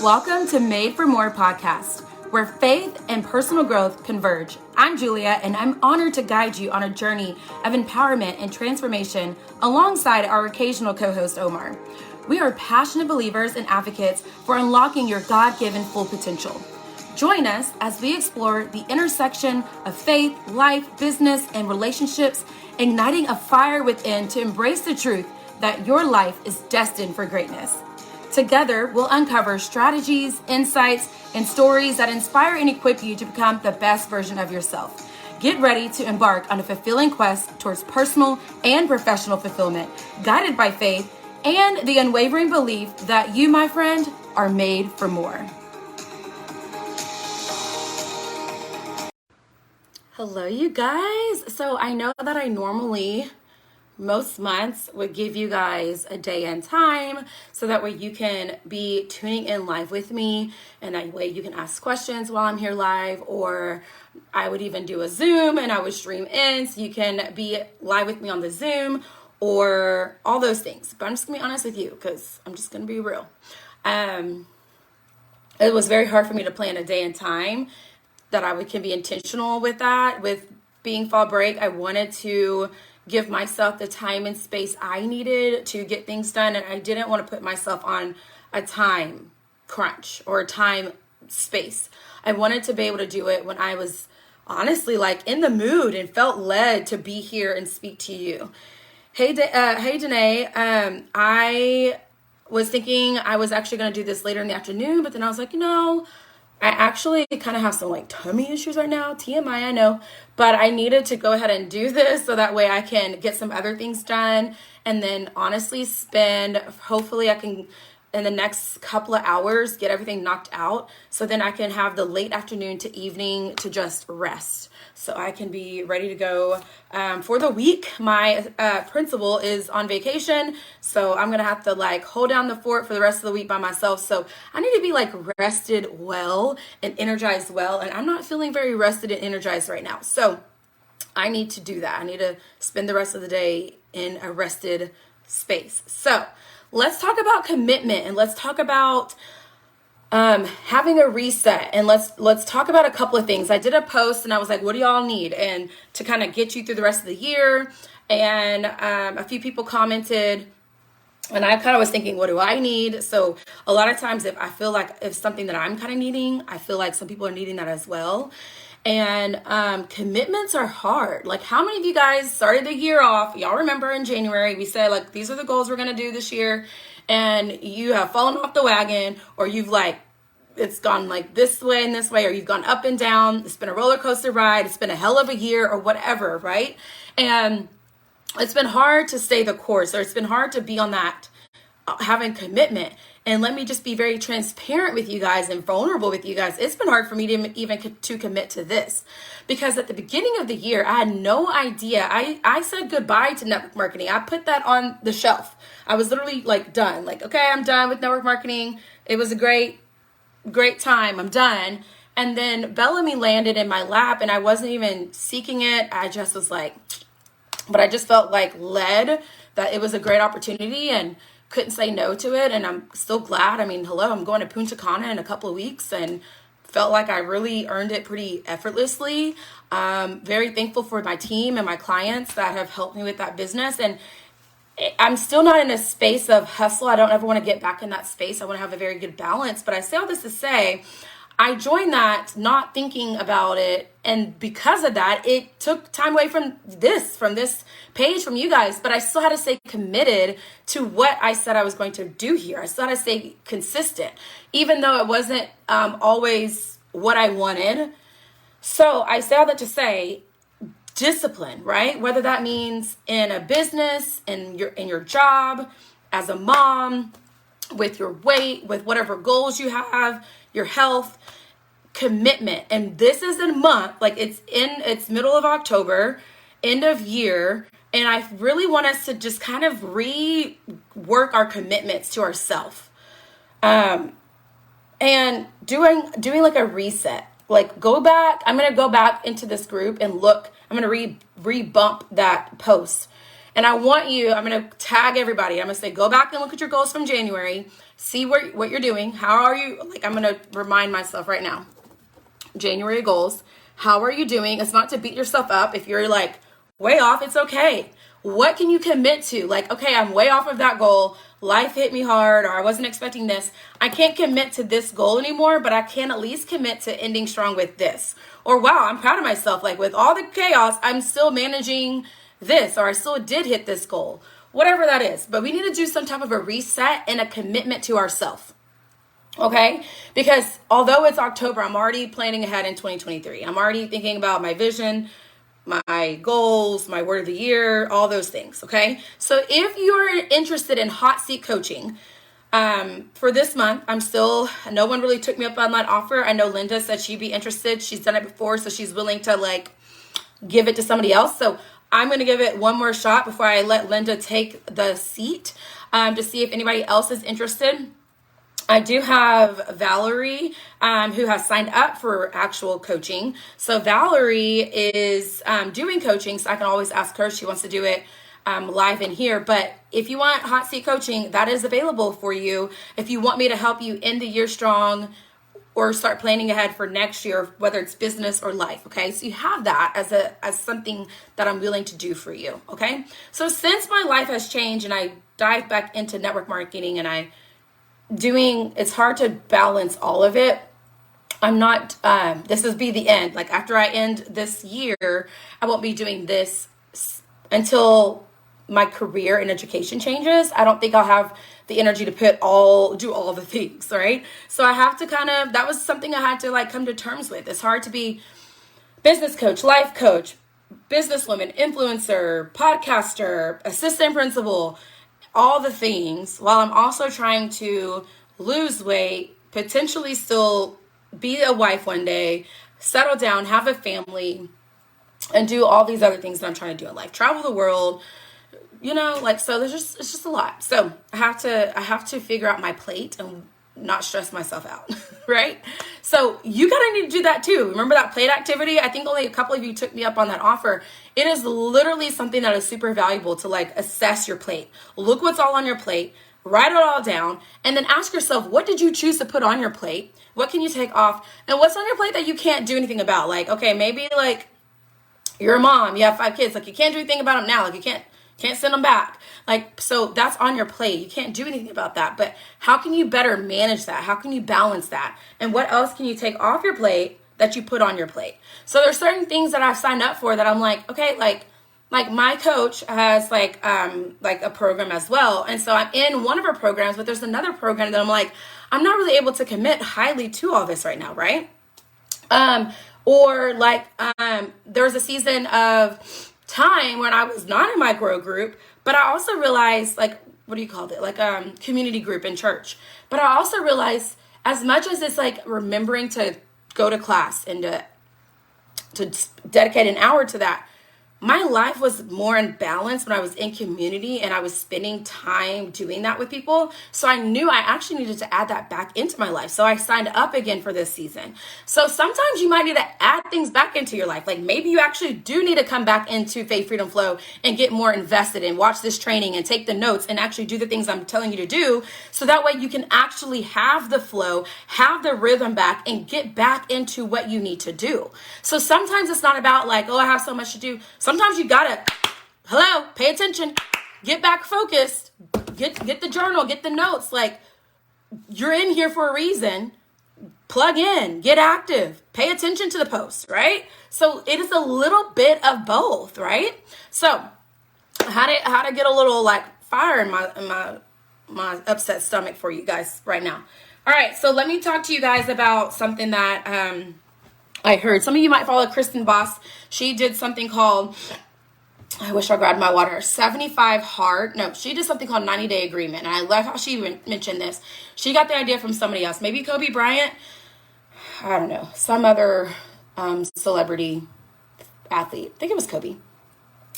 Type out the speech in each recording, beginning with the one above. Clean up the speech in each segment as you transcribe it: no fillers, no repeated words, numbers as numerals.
Welcome to Made for More podcast, where faith and personal growth converge. I'm Julia, and I'm honored to guide you on a journey of empowerment and transformation alongside our occasional co-host, Omar. We are passionate believers and advocates for unlocking your God-given full potential. Join us as we explore the intersection of faith, life, business, and relationships, igniting a fire within to embrace the truth that your life is destined for greatness. Together, we'll uncover strategies, insights, and stories that inspire and equip you to become the best version of yourself. Get ready to embark on a fulfilling quest towards personal and professional fulfillment, guided by faith and the unwavering belief that you, my friend, are made for more. Hello, you guys. So I know that I normally most months would give you guys a day and time so that way you can be tuning in live with me, and that way you can ask questions while I'm here live, or I would even do a Zoom and I would stream in so you can be live with me on the Zoom or all those things. But I'm just gonna be honest with you because I'm just gonna be real. It was very hard for me to plan a day and time that can be intentional with that. With being fall break, I wanted to give myself the time and space I needed to get things done. And I didn't want to put myself on a time crunch or a time space. I wanted to be able to do it when I was honestly like in the mood and felt led to be here and speak to you. Hey, Danae. I was thinking I was actually going to do this later in the afternoon, but then I was like, I actually kind of have some like tummy issues right now. TMI, I know, but I needed to go ahead and do this so that way I can get some other things done, and then honestly hopefully I can in the next couple of hours get everything knocked out, so then I can have the late afternoon to evening to just rest, so I can be ready to go for the week. My principal is on vacation, so I'm gonna have to like hold down the fort for the rest of the week by myself. So I need to be like rested well and energized well, and I'm not feeling very rested and energized right now. So I need to do that. I need to spend the rest of the day in a rested space. So let's talk about commitment, and let's talk about having a reset, and let's talk about a couple of things. I did a post and I was like, what do y'all need? And to kind of get you through the rest of the year. And a few people commented, and I kind of was thinking, what do I need? So a lot of times if I feel like if something that I'm kind of needing, I feel like some people are needing that as well. And commitments are hard. Like, how many of you guys started the year off? Y'all remember in January, we said, like, these are the goals we're going to do this year. And you have fallen off the wagon, or you've like, it's gone like this way and this way, or you've gone up and down. It's been a roller coaster ride. It's been a hell of a year or whatever, right? And it's been hard to stay the course, or it's been hard to be on that having commitment. And let me just be very transparent with you guys and vulnerable with you guys. It's been hard for me to even to commit to this, because at the beginning of the year, I had no idea. I said goodbye to network marketing. I put that on the shelf. I was literally like done. Like, okay, I'm done with network marketing. It was a great time. I'm done. And then Bellamy landed in my lap, and I wasn't even seeking it. I just was like, but I just felt like led that it was a great opportunity and couldn't say no to it. And I'm still glad. I mean, hello, I'm going to Punta Cana in a couple of weeks, and felt like I really earned it pretty effortlessly. Very thankful for my team and my clients that have helped me with that business. And I'm still not in a space of hustle. I don't ever want to get back in that space. I want to have a very good balance. But I say all this to say, I joined that not thinking about it. And because of that, it took time away from this page, from you guys. But I still had to stay committed to what I said I was going to do here. I still had to stay consistent, even though it wasn't always what I wanted. So I say all that to say, discipline, right? Whether that means in a business, in your job, as a mom, with your weight, with whatever goals you have, your health, commitment. And this is a month, like it's middle of October, end of year. And I really want us to just kind of rework our commitments to ourselves. And doing like a reset, like go back. I'm going to go back into this group and look, I'm going to rebump that post And I want you, I'm going to tag everybody. I'm going to say, go back and look at your goals from January. See what you're doing. How are you? Like, I'm going to remind myself right now. January goals. How are you doing? It's not to beat yourself up. If you're like way off, it's okay. What can you commit to? Like, okay, I'm way off of that goal. Life hit me hard, or I wasn't expecting this. I can't commit to this goal anymore, but I can at least commit to ending strong with this. Or wow, I'm proud of myself. Like with all the chaos, I'm still managing this, or I still did hit this goal. Whatever that is. But we need to do some type of a reset and a commitment to ourselves. Okay? Because although it's October, I'm already planning ahead in 2023. I'm already thinking about my vision, my goals, my word of the year, all those things. Okay? So if you're interested in hot seat coaching, for this month, no one really took me up on that offer. I know Linda said she'd be interested. She's done it before, so she's willing to like give it to somebody else. So I'm going to give it one more shot before I let Linda take the seat, to see if anybody else is interested. I do have Valerie, who has signed up for actual coaching. So Valerie is doing coaching, so I can always ask her if she wants to do it live in here. But if you want hot seat coaching, that is available for you. If you want me to help you end the year strong or start planning ahead for next year, whether it's business or life. Okay, so you have that as something that I'm willing to do for you. Okay, so since my life has changed and I dived back into network marketing and it's hard to balance all of it. I'm not, this will be the end. Like after I end this year, I won't be doing this until my career in education changes. I don't think I'll have the energy to do all the things, right? So I have to that was something I had to like come to terms with. It's hard to be business coach, life coach, businesswoman, influencer, podcaster, assistant principal, all the things, while I'm also trying to lose weight, potentially still be a wife one day, settle down, have a family, and do all these other things that I'm trying to do in life. Travel the world, so it's just a lot. So I have to figure out my plate and not stress myself out, right? So you gotta need to do that too. Remember that plate activity? I think only a couple of you took me up on that offer. It is literally something that is super valuable to like assess your plate. Look what's all on your plate, write it all down, and then ask yourself, what did you choose to put on your plate? What can you take off? And what's on your plate that you can't do anything about? Like, okay, maybe like you're a mom, you have 5 kids, like you can't do anything about them now. Like you can't send them back. Like, so that's on your plate. You can't do anything about that. But how can you better manage that? How can you balance that? And what else can you take off your plate that you put on your plate? So there's certain things that I've signed up for that I'm like, okay, like my coach has like a program as well. And so I'm in one of her programs, but there's another program that I'm like, I'm not really able to commit highly to all this right now, right? Or like there was a season of time when I was not in my grow group, but I also realized like, what do you call it? Like community group in church. But I also realized as much as it's like remembering to go to class and to dedicate an hour to that, my life was more in balance when I was in community and I was spending time doing that with people. So I knew I actually needed to add that back into my life. So I signed up again for this season. So sometimes you might need to add things back into your life. Like maybe you actually do need to come back into Faith Freedom Flow and get more invested and watch this training and take the notes and actually do the things I'm telling you to do. So that way you can actually have the flow, have the rhythm back, and get back into what you need to do. So sometimes it's not about like, oh, I have so much to do. Sometimes you gotta, pay attention, get back focused, get the journal, get the notes. Like you're in here for a reason. Plug in, get active, pay attention to the posts, right? So it is a little bit of both, right? So how to get a little like fire in my upset stomach for you guys right now. All right, so let me talk to you guys about something that I heard. Some of you might follow Kristen Boss. She did something called, I wish I grabbed my water, 75 hard. No, she did something called 90-day agreement. And I love how she mentioned this. She got the idea from somebody else. Maybe Kobe Bryant. I don't know. Some other celebrity athlete. I think it was Kobe.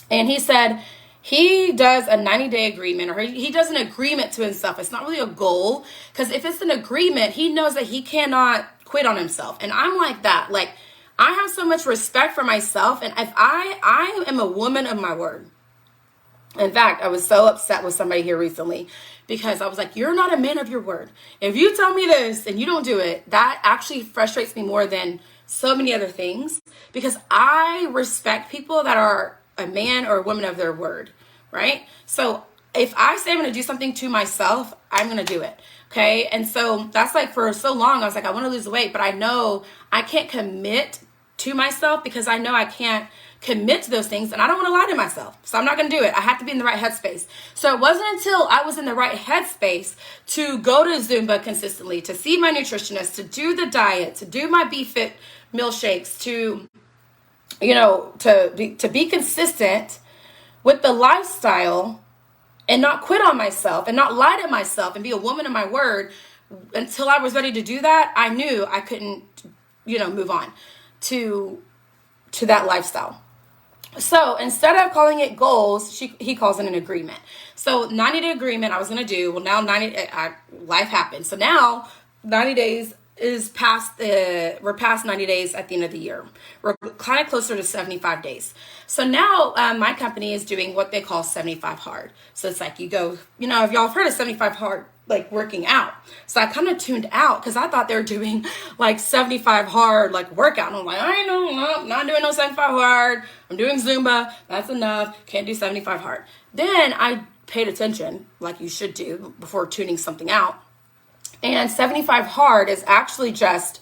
And he said he does a 90-day agreement, or he does an agreement to himself. It's not really a goal. Because if it's an agreement, he knows that he cannot quit on himself. And I'm like that. Like, I have so much respect for myself. And if I am a woman of my word. In fact, I was so upset with somebody here recently because I was like, you're not a man of your word. If you tell me this and you don't do it, that actually frustrates me more than so many other things, because I respect people that are a man or a woman of their word, right? So if I say I'm going to do something to myself, I'm going to do it. Okay. And so that's like, for so long, I was like, I want to lose weight, but I know I can't commit to myself because I know I can't commit to those things and I don't want to lie to myself. So I'm not going to do it. I have to be in the right headspace. So it wasn't until I was in the right headspace to go to Zumba consistently, to see my nutritionist, to do the diet, to do my Be Fit meal shakes, to, you know, to be consistent with the lifestyle and not quit on myself and not lie to myself and be a woman of my word. Until I was ready to do that, I knew I couldn't, you know, move on to that lifestyle. So instead of calling it goals, he calls it an agreement. So 90-day agreement I was going to do. Well, now life happened. So now 90 days is we're past 90 days at the end of the year. We're kind of closer to 75 days. So now my company is doing what they call 75 hard. So it's like you go, you know, if y'all have heard of 75 hard, like working out. So I kind of tuned out because I thought they were doing like 75 hard, like workout. And I'm like, I know, no, not doing no 75 hard. I'm doing Zumba. That's enough. Can't do 75 hard. Then I paid attention, like you should do before tuning something out. And 75 hard is actually just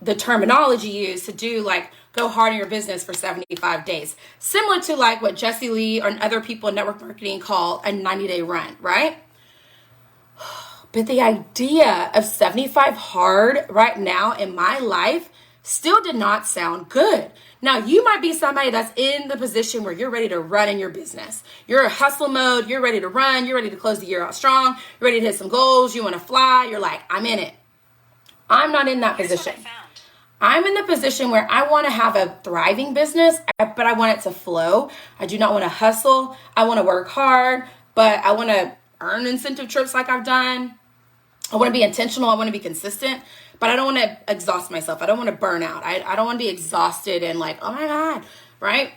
the terminology used to do like go hard in your business for 75 days. Similar to like what Jesse Lee or other people in network marketing call a 90-day run, right? But the idea of 75 hard right now in my life still did not sound good. Now, you might be somebody that's in the position where you're ready to run in your business. You're in hustle mode. You're ready to run. You're ready to close the year out strong. You're ready to hit some goals. You want to fly. You're like, I'm in it. I'm not in that position. I'm in the position where I want to have a thriving business, but I want it to flow. I do not want to hustle. I want to work hard, but I want to earn incentive trips like I've done. I want to be intentional. I want to be consistent, but I don't want to exhaust myself. I don't want to burn out. I don't want to be exhausted and like, oh my God, right?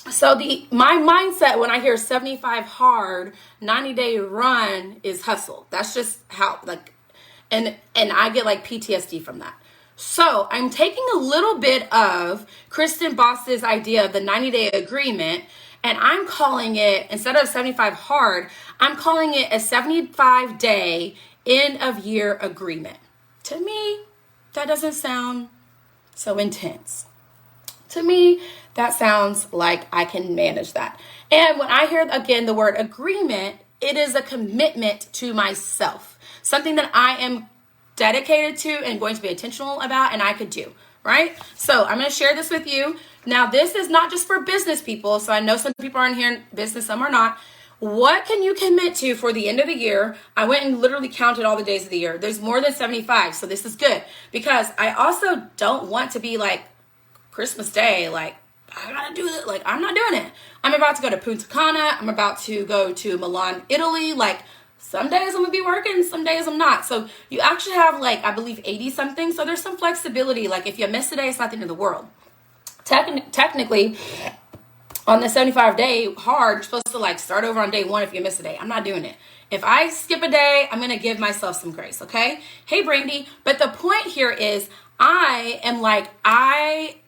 So my mindset when I hear 75 hard, 90-day run is hustle. That's just how like, and I get like PTSD from that. So I'm taking a little bit of Kristen Boss's idea of the 90-day agreement, and I'm calling it, instead of 75 hard, I'm calling it a 75-day end of year agreement. To me, that doesn't sound so intense. To me, that sounds like I can manage that. And when I hear again the word agreement, it is a commitment to myself, something that I am dedicated to and going to be intentional about, and I could do, right? So I'm going to share this with you. Now, this is not just for business people. So I know some people are in here in business, some are not. What can you commit to for the end of the year? I went and literally counted all the days of the year. There's more than 75. So this is good because I also don't want to be like Christmas Day. Like, I got to do it. Like, I'm not doing it. I'm about to go to Punta Cana. I'm about to go to Milan, Italy. Like, some days I'm going to be working, some days I'm not. So you actually have like, I believe 80 something. So there's some flexibility. Like if you miss a day, it's not the end of the world. Technically, on the 75-day hard, you're supposed to like start over on day one if you miss a day. I'm not doing it. If I skip a day, I'm going to give myself some grace, okay? Hey, Brandy. But the point here is I am like,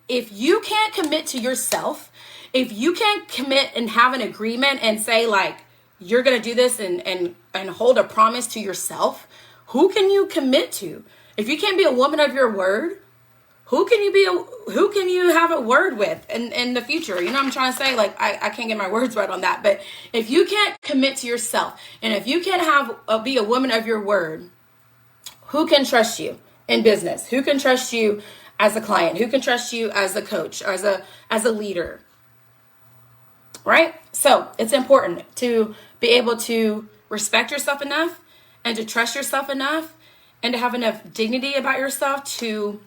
if you can't commit to yourself, if you can't commit and have an agreement and say like, you're going to do this and hold a promise to yourself, who can you commit to? If you can't be a woman of your word, who can you have a word with in the future? You know what I'm trying to say? Like, I can't get my words right on that. But if you can't commit to yourself and if you can't be a woman of your word, who can trust you in business? Who can trust you as a client? Who can trust you as a coach or as a leader? Right? So it's important to be able to respect yourself enough and to trust yourself enough and to have enough dignity about yourself to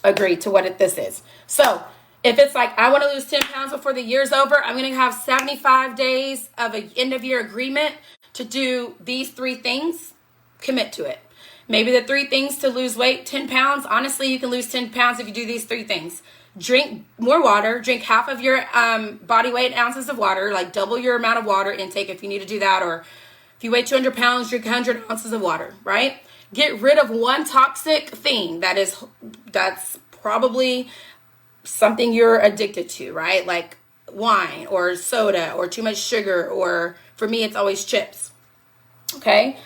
agree to what this is. So if it's like, I want to lose 10 pounds before the year's over, I'm going to have 75 days of an end of year agreement to do these 3 things, commit to it. Maybe the 3 things to lose weight, 10 pounds. Honestly, you can lose 10 pounds if you do these 3 things. drink more water, drink half of your body weight in ounces of water, like double your amount of water intake if you need to do that, or if you weigh 200 pounds, drink 100 ounces of water, right? Get rid of one toxic thing that's probably something you're addicted to, right? Like wine or soda or too much sugar, or for me, it's always chips, okay?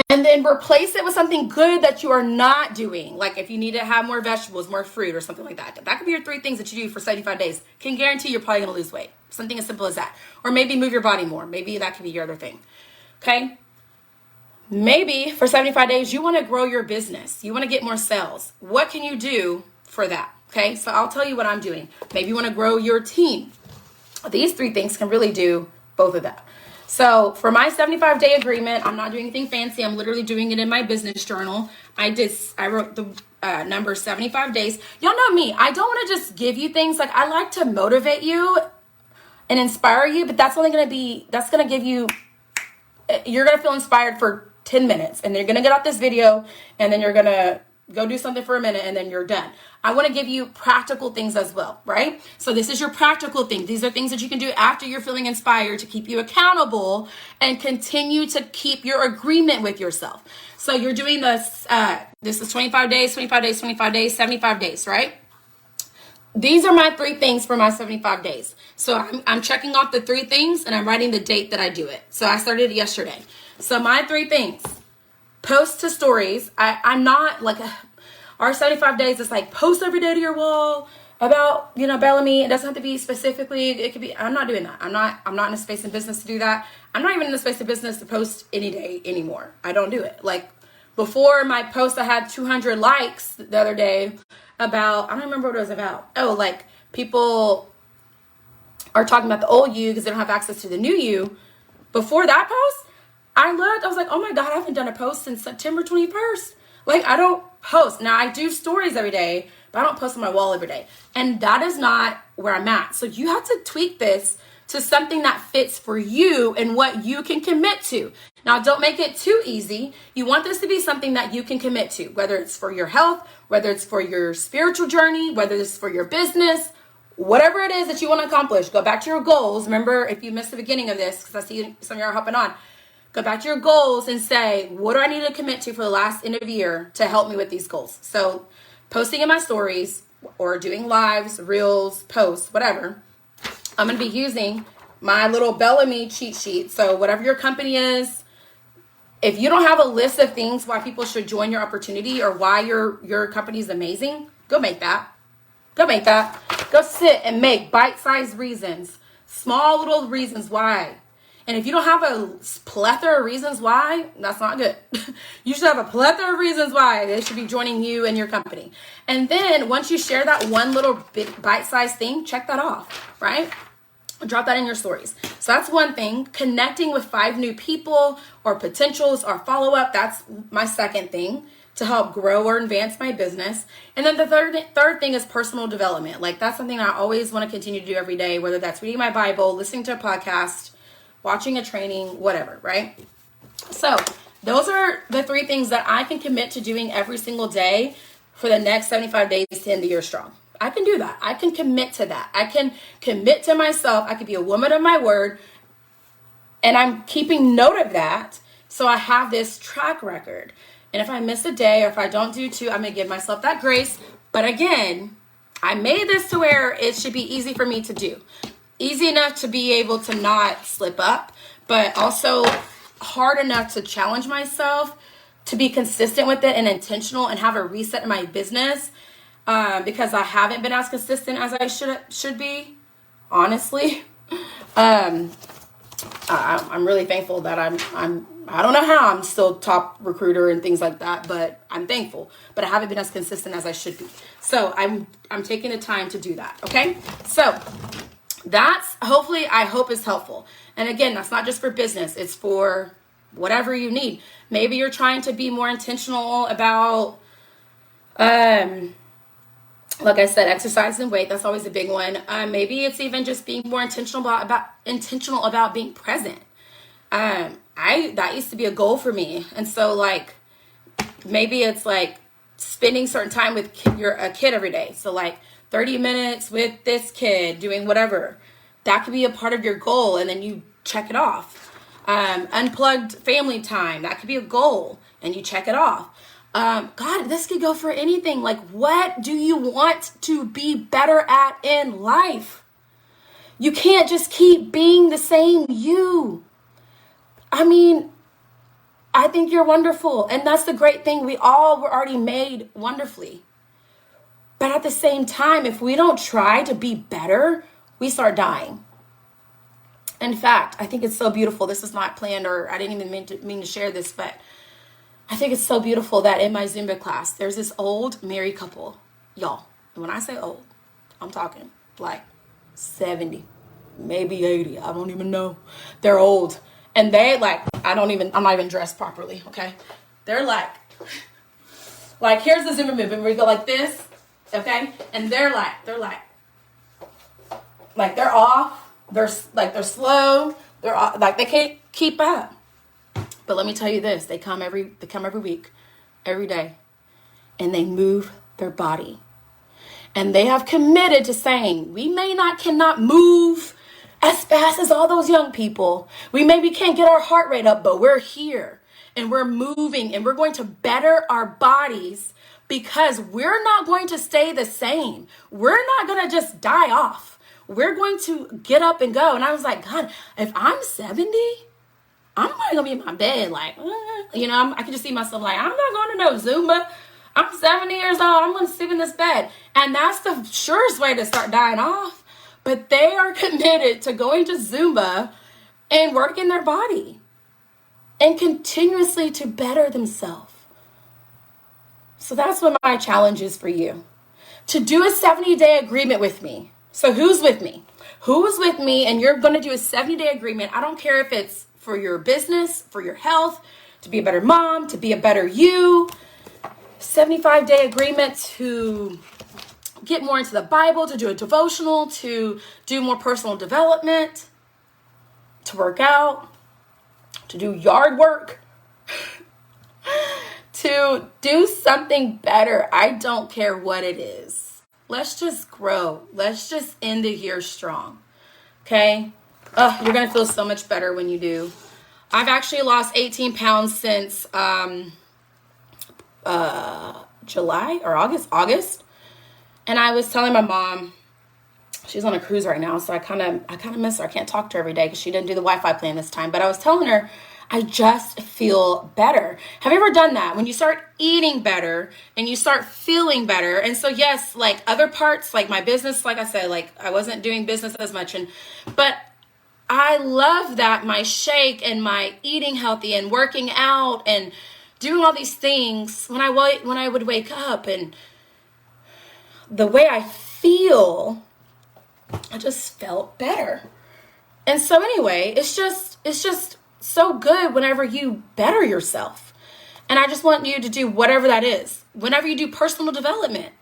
And then replace it with something good that you are not doing. Like if you need to have more vegetables, more fruit, or something like that. That could be your 3 things that you do for 75 days. Can guarantee you're probably going to lose weight. Something as simple as that. Or maybe move your body more. Maybe that could be your other thing. Okay? Maybe for 75 days, you want to grow your business. You want to get more sales. What can you do for that? Okay? So I'll tell you what I'm doing. Maybe you want to grow your team. These 3 things can really do both of that. So for my 75-day agreement, I'm not doing anything fancy. I'm literally doing it in my business journal. I wrote the number 75 days. Y'all know me. I don't want to just give you things. Like I like to motivate you and inspire you, but that's going to give you, you're going to feel inspired for 10 minutes and then you're going to get off this video and then you're going to go do something for a minute and then you're done. I want to give you practical things as well, right? So this is your practical thing. These are things that you can do after you're feeling inspired to keep you accountable and continue to keep your agreement with yourself. So you're doing this, this is 25 days, 25 days, 25 days, 75 days, right? These are my 3 things for my 75 days. So I'm checking off the 3 things and I'm writing the date that I do it. So I started it yesterday. So my 3 things: post to stories. I'm not like our 75 days is like post every day to your wall about, Bellamy. It doesn't have to be specifically, it could be, I'm not doing that. I'm not in a space in business to do that. I'm not even in the space of business to post any day anymore. I don't do it. Like before my post, I had 200 likes the other day about, I don't remember what it was about. Oh, like people are talking about the old you because they don't have access to the new you. Before that post, I looked, I was like, oh my God, I haven't done a post since September 21st. Like I don't post. Now I do stories every day, but I don't post on my wall every day. And that is not where I'm at. So you have to tweak this to something that fits for you and what you can commit to. Now don't make it too easy. You want this to be something that you can commit to, whether it's for your health, whether it's for your spiritual journey, whether it's for your business, whatever it is that you want to accomplish. Go back to your goals. Remember, if you missed the beginning of this, because I see some of you are hopping on, go back to your goals and say, what do I need to commit to for the last end of the year to help me with these goals? So posting in my stories or doing lives, reels, posts, whatever, I'm going to be using my little Bellamy cheat sheet. So whatever your company is, if you don't have a list of things why people should join your opportunity or why your company is amazing, go make that. Go make that. Go sit and make bite-sized reasons, small little reasons why. And if you don't have a plethora of reasons why, that's not good. You should have a plethora of reasons why they should be joining you and your company. And then once you share that one little bite-sized thing, check that off, right? Drop that in your stories. So that's one thing. Connecting with 5 new people or potentials or follow-up, that's my second thing to help grow or advance my business. And then the third thing is personal development. Like that's something I always want to continue to do every day, whether that's reading my Bible, listening to a podcast, watching a training, whatever, right? So those are the 3 things that I can commit to doing every single day for the next 75 days to end the year strong. I can do that. I can commit to that. I can commit to myself. I can be a woman of my word. And I'm keeping note of that. So I have this track record. And if I miss a day or if I don't do 2, I'm going to give myself that grace. But again, I made this to where it should be easy for me to do. Easy enough to be able to not slip up, but also hard enough to challenge myself to be consistent with it and intentional and have a reset in my business because I haven't been as consistent as I should be, honestly. I'm really thankful that I don't know how I'm still top recruiter and things like that, but I'm thankful. But I haven't been as consistent as I should be. So I'm taking the time to do that. Okay, so that's hopefully I hope is helpful. And again, that's not just for business. It's for whatever you need. Maybe you're trying to be more intentional about, like I said, exercise and weight. That's always a big one. Maybe it's even just being more intentional about being present. That used to be a goal for me. And so like, maybe it's like spending certain time with a kid every day. So like 30 minutes with this kid doing whatever. That could be a part of your goal, and then you check it off. Unplugged family time, that could be a goal, and you check it off. God, this could go for anything. Like, what do you want to be better at in life? You can't just keep being the same you. I mean, I think you're wonderful. And that's the great thing. We all were already made wonderfully. But at the same time, if we don't try to be better, we start dying. In fact, I think it's so beautiful. This is not planned, or I didn't even mean to share this, but I think it's so beautiful that in my Zumba class, there's this old married couple. Y'all, when I say old, I'm talking like 70, maybe 80. I don't even know. They're old. And they I'm not even dressed properly, okay? They're like here's the Zumba movement where you go like this, okay? And they're off. They're slow. They're off, they can't keep up. But let me tell you this, they come every week, every day, and they move their body. And they have committed to saying, we cannot move as fast as all those young people. We maybe can't get our heart rate up, but we're here and we're moving and we're going to better our bodies because we're not going to stay the same. We're not going to just die off. We're going to get up and go. And I was like, God, if I'm 70, I'm probably going to be in my bed I can just see myself I'm not going to no Zumba. I'm 70 years old. I'm going to sleep in this bed. And that's the surest way to start dying off. But they are committed to going to Zumba and working their body and continuously to better themselves. So that's what my challenge is for you. To do a 70-day agreement with me. So who's with me? Who is with me? And you're going to do a 70-day agreement. I don't care if it's for your business, for your health, to be a better mom, to be a better you. 75-day agreement to get more into the Bible, to do a devotional, to do more personal development, to work out, to do yard work, to do something better. I don't care what it is. Let's just grow. Let's just end the year strong. Okay? You're going to feel so much better when you do. I've actually lost 18 pounds since July or August. And I was telling my mom, she's on a cruise right now, so I kind of miss her. I can't talk to her every day because she didn't do the Wi-Fi plan this time. But I was telling her, I just feel better. Have you ever done that? When you start eating better and you start feeling better. And so yes, other parts, my business, like I said, I wasn't doing business as much. But I love that my shake and my eating healthy and working out and doing all these things when I would wake up and the way I feel, I just felt better. And so anyway, it's just so good whenever you better yourself. And I just want you to do whatever that is. Whenever you do personal development.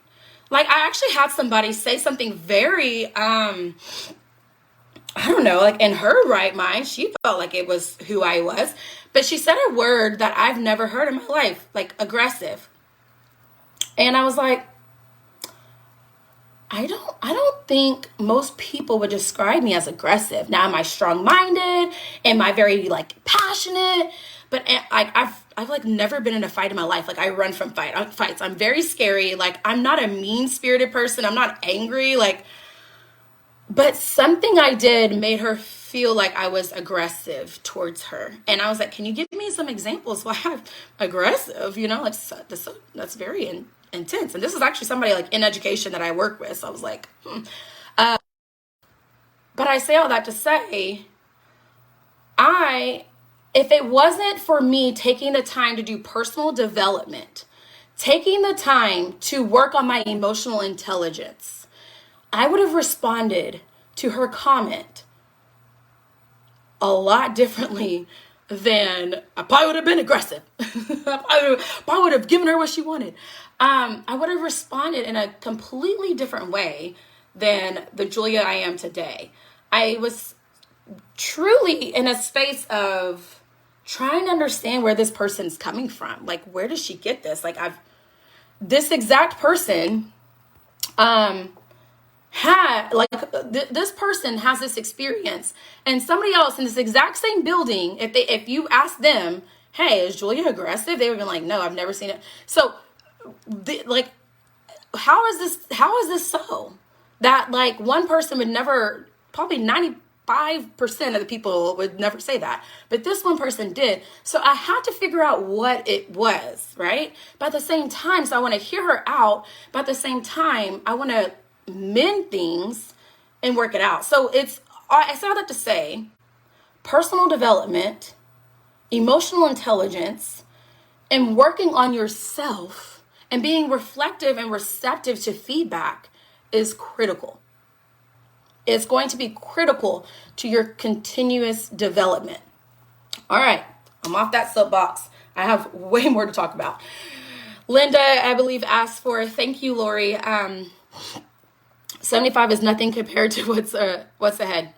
I actually had somebody say something very, I don't know, in her right mind, she felt like it was who I was. But she said a word that I've never heard in my life, aggressive. And I was like, I don't think most people would describe me as aggressive. Now, am I strong-minded? Am I very passionate? But I've never been in a fight in my life. I run from fights. I'm very scary. I'm not a mean-spirited person. I'm not angry. But something I did made her feel like I was aggressive towards her. And I was like, can you give me some examples why I'm aggressive? That's very intense. And this is actually somebody in education that I work with. So I was like, but I say all that to say, if it wasn't for me taking the time to do personal development, taking the time to work on my emotional intelligence, I would have responded to her comment a lot differently than I probably would have been aggressive. I probably would have given her what she wanted. I would have responded in a completely different way than the Julia I am today. I was truly in a space of trying to understand where this person's coming from. Where does she get this? This exact person, had like this person has this experience, and somebody else in this exact same building, if you ask them, hey, is Julia aggressive, they would be like, no, I've never seen it. So like, how is this so that like one person would never, probably 95% of the people would never say that, but this one person did. So I had to figure out what it was, right? But at the same time, so I want to hear her out, but at the same time I want to mend things and work it out. So I say all that to say, personal development, emotional intelligence, and working on yourself and being reflective and receptive to feedback is critical. It's going to be critical to your continuous development. All right, I'm off that soapbox. I have way more to talk about. Linda, I believe, asked for, thank you, Lori. 75 is nothing compared to what's ahead.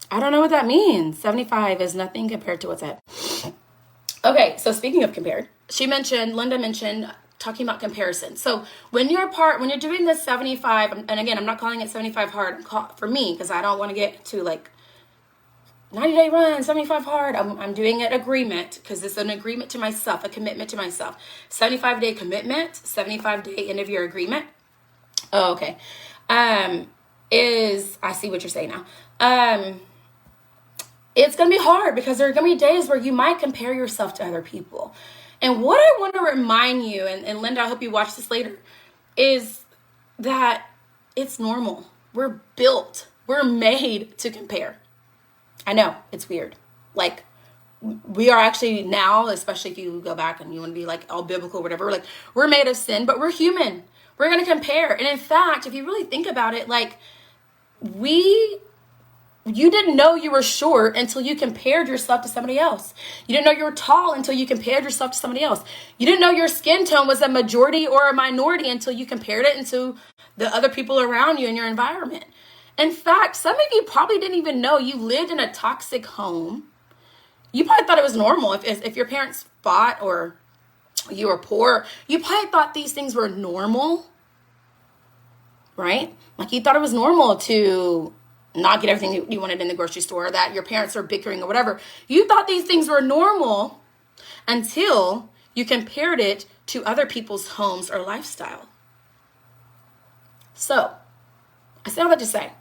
I don't know what that means. 75 is nothing compared to what's ahead. Okay, so speaking of compared, Linda mentioned talking about comparison. So when you're doing this 75, and again, I'm not calling it 75 hard for me, because I don't want to get to like 90-day run, 75 hard. I'm doing it agreement, because it's an agreement to myself, a commitment to myself. 75-day commitment, 75-day end of year agreement. Oh, okay. I see what you're saying now. It's going to be hard, because there are going to be days where you might compare yourself to other people. And what I want to remind you, and Linda, I hope you watch this later, is that it's normal. We're made to compare. I know, it's weird. Like, we are actually now, especially if you go back and you want to be like all biblical or whatever, like, we're made of sin, but we're human. We're going to compare. And in fact, if you really think about it, like, you didn't know you were short until you compared yourself to somebody else. You didn't know you were tall until you compared yourself to somebody else. You didn't know your skin tone was a majority or a minority until you compared it into the other people around you in your environment. In fact, some of you probably didn't even know you lived in a toxic home. You probably thought it was normal. If your parents fought or you were poor, you probably thought these things were normal, right? Like, you thought it was normal to not get everything you wanted in the grocery store, that your parents are bickering or whatever. You thought these things were normal until you compared it to other people's homes or lifestyle. So, I say all that to say,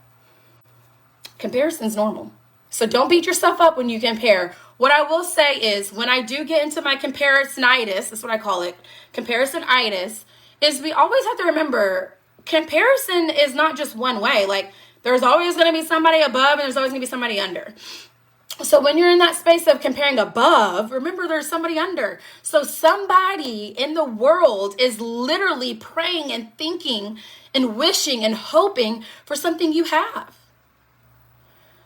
comparison's normal. So don't beat yourself up when you compare. What I will say is, when I do get into my comparisonitis, that's what I call it, comparisonitis, is we always have to remember, comparison is not just one way. Like, there's always going to be somebody above and there's always going to be somebody under. So when you're in that space of comparing above, remember there's somebody under. So somebody in the world is literally praying and thinking and wishing and hoping for something you have.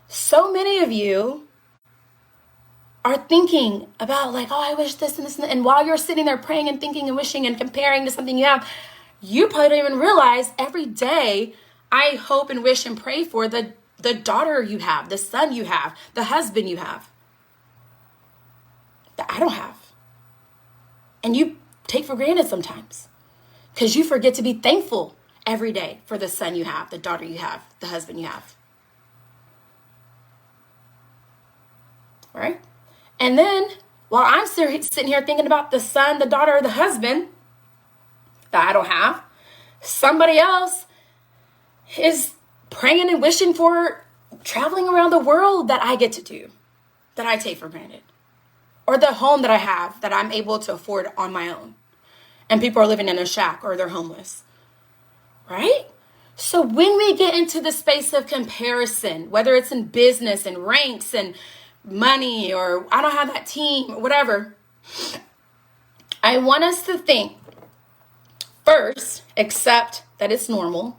So many of you are thinking about like, oh, I wish this and this. And while you're sitting there praying and thinking and wishing and comparing to something you have, you probably don't even realize every day I hope and wish and pray for the daughter you have, the son you have, the husband you have, that I don't have. And you take for granted sometimes, because you forget to be thankful every day for the son you have, the daughter you have, the husband you have. Right? And then while I'm sitting here thinking about the son, the daughter, the husband that I don't have, somebody else is praying and wishing for traveling around the world that I get to do, that I take for granted, or the home that I have that I'm able to afford on my own, and people are living in a shack or they're homeless, right? So when we get into the space of comparison, whether it's in business and ranks and money, or I don't have that team, or whatever, I want us to think first, accept that it's normal,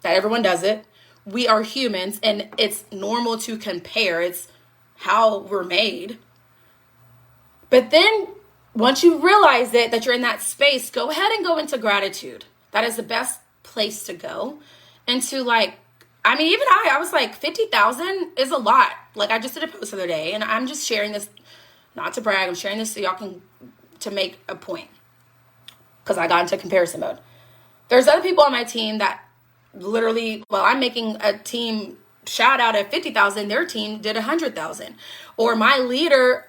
that everyone does it. We are humans and it's normal to compare. It's how we're made. But then once you realize it, that you're in that space, go ahead and go into gratitude. That is the best place to go. And to like, I mean, even I was like, 50,000 is a lot. Like, I just did a post the other day, and I'm just sharing this, not to brag, I'm sharing this so y'all can, to make a point, because I got into comparison mode. There's other people on my team that literally, well, I'm making a team shout out at 50,000, their team did 100,000. Or my leader,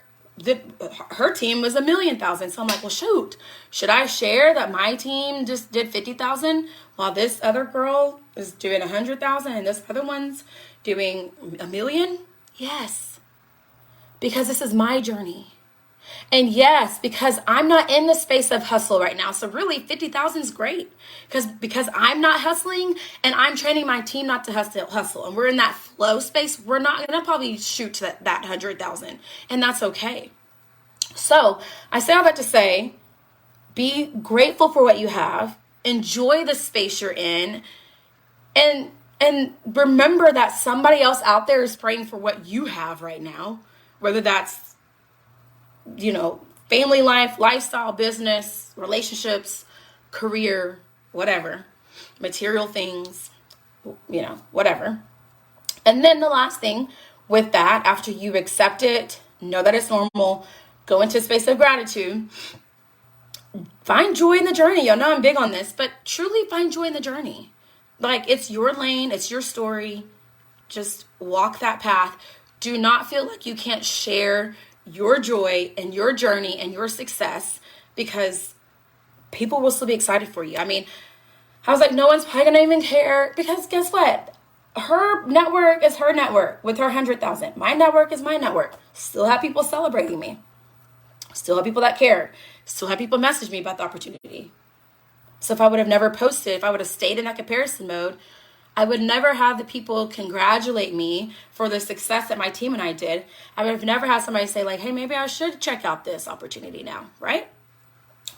her team was 1,000,000. So I'm like, well, shoot, should I share that my team just did 50,000 while this other girl is doing 100,000 and this other one's doing 1,000,000? Yes, because this is my journey. And yes, because I'm not in the space of hustle right now. So really 50,000 is great because I'm not hustling and I'm training my team not to hustle. And we're in that flow space. We're not going to probably shoot to that 100,000, and that's okay. So I say all that to say, be grateful for what you have, enjoy the space you're in, and remember that somebody else out there is praying for what you have right now, whether that's, family life, lifestyle, business, relationships, career, whatever, material things, whatever. And then the last thing with that, after you accept it, know that it's normal, go into a space of gratitude, find joy in the journey. I know I'm big on this, but truly find joy in the journey. Like, it's your lane, it's your story. Just walk that path. Do not feel like you can't share your joy and your journey and your success, because people will still be excited for you. I mean, I was like, no one's probably gonna even care, because guess what? Her network is her network with her 100,000. My network is my network. Still have people celebrating me. Still have people that care. Still have people message me about the opportunity. So if I would have never posted, if I would have stayed in that comparison mode, I would never have the people congratulate me for the success that my team and I did. I would have never had somebody say like, hey, maybe I should check out this opportunity now, right?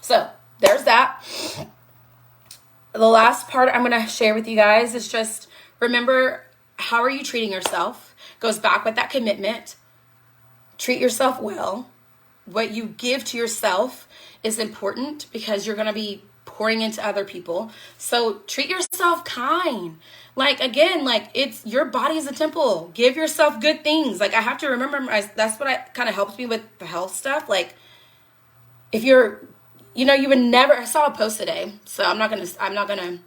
So there's that. The last part I'm going to share with you guys is just remember, how are you treating yourself? Goes back with that commitment. Treat yourself well. What you give to yourself is important because you're going to be pouring into other people. So treat yourself kind. Like, again, like, it's your body is a temple. Give yourself good things. Like, I have to remember, that's what kind of helps me with the health stuff. Like, if you're, you would never, I saw a post today, so I'm not gonna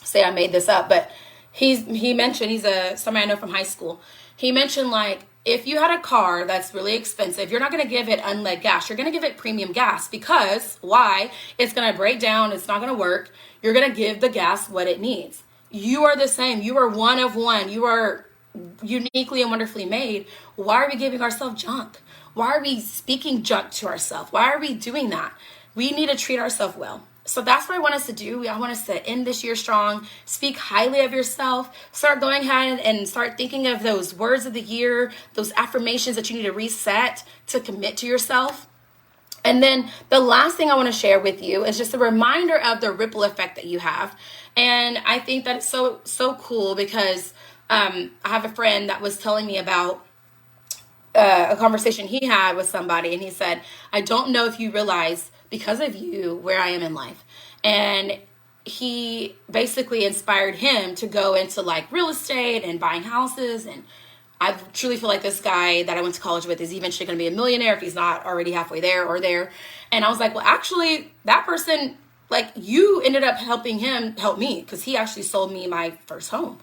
say I made this up, but he mentioned, he's somebody I know from high school. He mentioned, like, if you had a car that's really expensive, you're not going to give it unleaded gas. You're going to give it premium gas, because why? It's going to break down. It's not going to work. You're going to give the gas what it needs. You are the same. You are one of one. You are uniquely and wonderfully made. Why are we giving ourselves junk? Why are we speaking junk to ourselves? Why are we doing that? We need to treat ourselves well. So that's what I want us to do. I want us to end this year strong, speak highly of yourself, start going ahead and start thinking of those words of the year, those affirmations that you need to reset to commit to yourself. And then the last thing I want to share with you is just a reminder of the ripple effect that you have. And I think that it's so cool because I have a friend that was telling me about a conversation he had with somebody, and he said, I don't know if you realize, because of you, where I am in life. And he basically inspired him to go into like real estate and buying houses. And I truly feel like this guy that I went to college with is eventually going to be a millionaire if he's not already halfway there or there. And I was like, well, actually, that person, like, you ended up helping him help me, because he actually sold me my first home.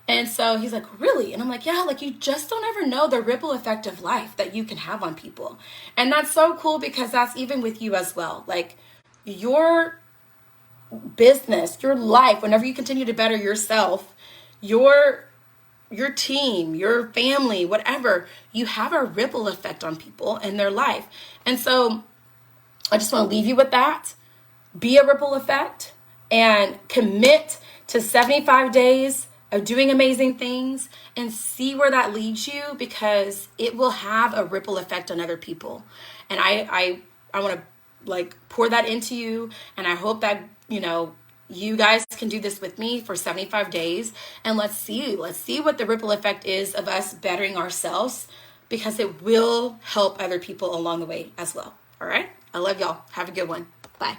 And so he's like, really? And I'm like, yeah, like, you just don't ever know the ripple effect of life that you can have on people. And that's so cool, because that's even with you as well. Like, your business, your life, whenever you continue to better yourself, your team, your family, whatever, you have a ripple effect on people and their life. And so I just want to leave you with that. Be a ripple effect and commit to 75 days of doing amazing things, and see where that leads you, because it will have a ripple effect on other people. And I want to like pour that into you, and I hope that you guys can do this with me for 75 days, and let's see what the ripple effect is of us bettering ourselves, because it will help other people along the way as well. All right, I love y'all. Have a good one. Bye.